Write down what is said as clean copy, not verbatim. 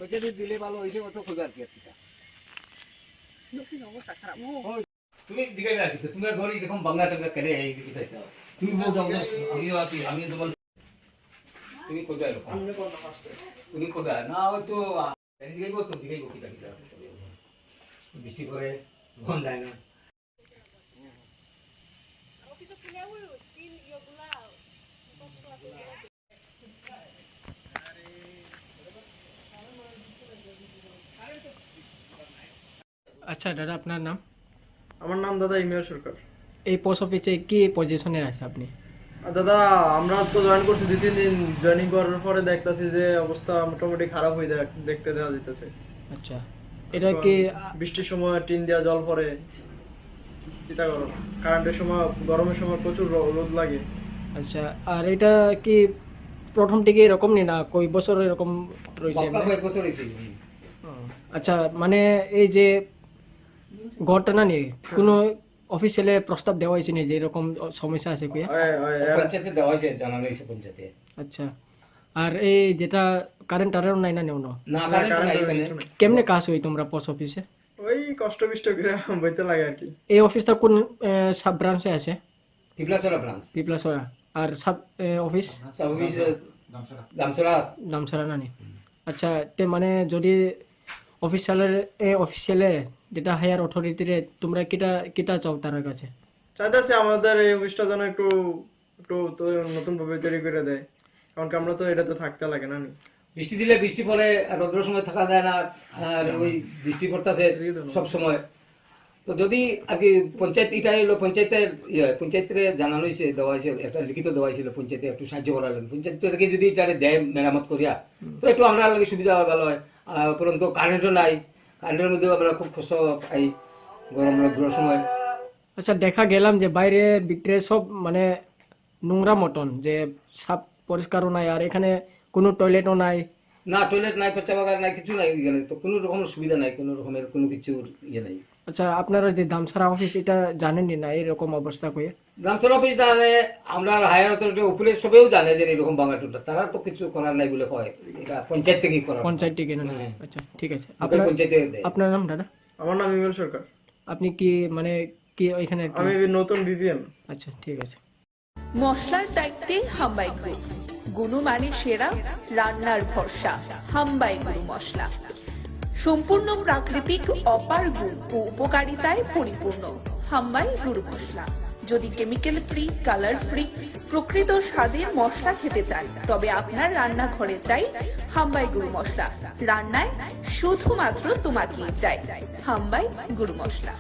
পঞ্চায়েতে দিলে ভালো হয়েছে অত খুঁজে আর কি অবস্থা খারাপ। তুমি দিকে না দিতে তোমার ঘরে এরকম বাংলা টাংলা কেটে এই দিকে চাইতে তুমি বল যাও না আমিও আছি আমি তোমার তুমি কোথায় এরকম তুমি কোথায় না হয়তো জিগাইব তো জিগাইব কিটা কিটা বৃষ্টি করে মন যায় না আচ্ছা দাদা, আপনার নাম? আমার নাম দাদা ইমিয়ার সরকার। এই পোস্ট অফিসে কি পজিশনে আছে আপনি? দাদা আমরা তো জয়েন করছি 2-3 দিন। জয়েনিং করার পরে দেখতাছি যে অবস্থা মোটামুটি খারাপ হয়ে দেখতে দেওয়া যাইতেছে। আচ্ছা, এটা কি বৃষ্টির সময় টিন দেওয়া জল পড়ে, চিতা গরম, কারেন্টের সময় গরমের সময় প্রচুর রোদ লাগে। আচ্ছা, আর এটা কি প্রথম থেকে এরকম নি না কই বছর এরকম রয়েছে? কয়েক বছর হয়েছে। আচ্ছা, মানে এই যে ঘরটা না নিয়ে কোনো অফিসিয়ালে প্রস্তাব দেওয়া হয়েছে না যে এরকম সমস্যা আছে কি? পঞ্চায়েতে দেওয়া হয়েছে, জানানো হয়েছে পঞ্চায়েতে। আচ্ছা, আর এই যেটা কারেন্ট টারেন্ট নাই না নেওনো? না কারেন্ট নাই এখানে। কেমনে কাজ হয় তোমরা পোস্ট অফিসে? ওই কষ্ট বিষ্ট করে বইতে লাগে আর কি। এই অফিসটা কোন সাব ব্রাঞ্চে আছে? পিপলাছড়া ব্রাঞ্চ। পিপলাছড়া। আর sub office? Sub office Damchhara. Damchhara না নি? আচ্ছা, তে মানে যদি অফিসিয়ালে যেটা হায়ার অথরিটিরে তোমরা কিটা চাও তার কাছে? চাইতেছি আমাদের এই অফিসটা যেন একটু একটু তো নতুন ভাবে তৈরি করে দেয়, কারণ কি আমরা তো এটাতে থাকতে লাগে না। বৃষ্টি দিলে বৃষ্টি পড়ে, আর রোদ্রের সময় থাকা যায় না, আর ওই বৃষ্টি পড়তেছে সব সময়। তো যদি আর কি পঞ্চায়েত এটা এলো, পঞ্চায়েতের জানানো হয়েছে, দেওয়া হয়েছে, একটা লিখিত দেওয়া হয়েছিল পঞ্চায়েতে একটু সাহায্য করার লাগে। পঞ্চায়েত থেকে যদি এটা দেয় মেরামত করিয়া, তো একটু আমরা লাগে সুবিধা হয়, ভালো হয়। উপরন্তু কারেন্টও নাই, কারেন্টের মধ্যেও আমরা খুব কষ্ট পাই গরম রোদ্রের সময়। আচ্ছা, দেখা গেলাম যে বাইরে ভিতরে সব মানে নোংরা মতন, যে সাফ পরিষ্কারও নাই, আর এখানে কোনো টয়লেটও নাই। না টয়লেট নাই, পেচ্ছাবাগার নাই, কিছু নাই এখানে। তো কোনো রকমের সুবিধা নাই, কোনো রকমের কোনো কিছুর ইয়ে নাই। আচ্ছা, আপনারা যে দামছড়া অফিস এটা জানেননি না এরকম অবস্থা করে? দামছড়া অফিস জানে, আমরা হায়ার অথরিটির উপরে সবেও জানে যে এরকম বাঙাটুটা, তারা তো কিছু করার নাই বলে হয়, এটা পঞ্চায়েত থেকেই করা। পঞ্চায়েত থেকে না? হ্যাঁ। আচ্ছা, ঠিক আছে। পঞ্চায়েতে দেয়। আপনার নাম দাদা? আমার নাম ইমিয়ার সরকার। আপনি কি মানে কি ওইখানে? আমি নতুন বিপিএম। আচ্ছা, ঠিক আছে। মশলার দায়িত্বে হাম্বাই গ্রুপ, গুণমানে সেরা, রান্নার ভরসা। হাম্বাই গুরু মশলা সম্পূর্ণ প্রাকৃতিক, অপার গুণ ও উপকারিতায় পরিপূর্ণ। হাম্বাই গুরু মশলা। যদি কেমিক্যাল ফ্রি, কালার ফ্রি, প্রকৃত স্বাদের মশলা খেতে চান, তবে আপনার রান্নাঘরে চাই হাম্বাই গুরু মশলা। রান্নায় শুধুমাত্র তোমাকেই চাই হাম্বাই গুরু মশলা।